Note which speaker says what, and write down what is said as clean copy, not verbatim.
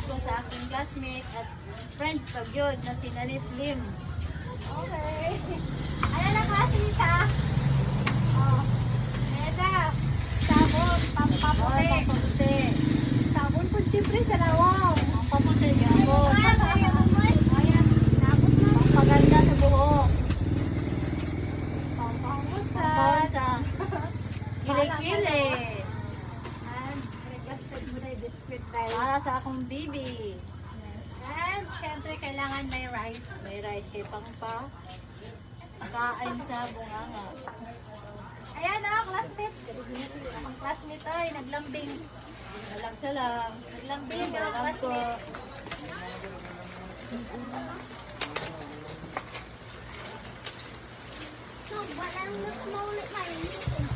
Speaker 1: ko sa aking classmate at friends pag yun na si Nanit Lim.
Speaker 2: Okay. Ano na klase nita? Oh. Eda. Sabon. Pampaputi.
Speaker 1: Pampaputi.
Speaker 2: Sabon po siyempre sa lawang.
Speaker 1: Ang paputi gapon.
Speaker 2: Ayan. Nabot na.
Speaker 1: Pampaganda sa buhok.
Speaker 2: Pampangutsa.
Speaker 1: Pampaganda. Kili-kili.
Speaker 2: And requested mo na yung biscuit tayo.
Speaker 1: Para sa akong bibi.
Speaker 2: And syempre kailangan may rice.
Speaker 1: May rice kay Pangpa. Kain sa bunganga.
Speaker 2: Ayan classmate. Ang classmate ay naglambing.
Speaker 1: Alam sa lang.
Speaker 2: Naglambing ang
Speaker 1: Alam ko.
Speaker 2: classmate.
Speaker 3: So, walang mas maulit na yun.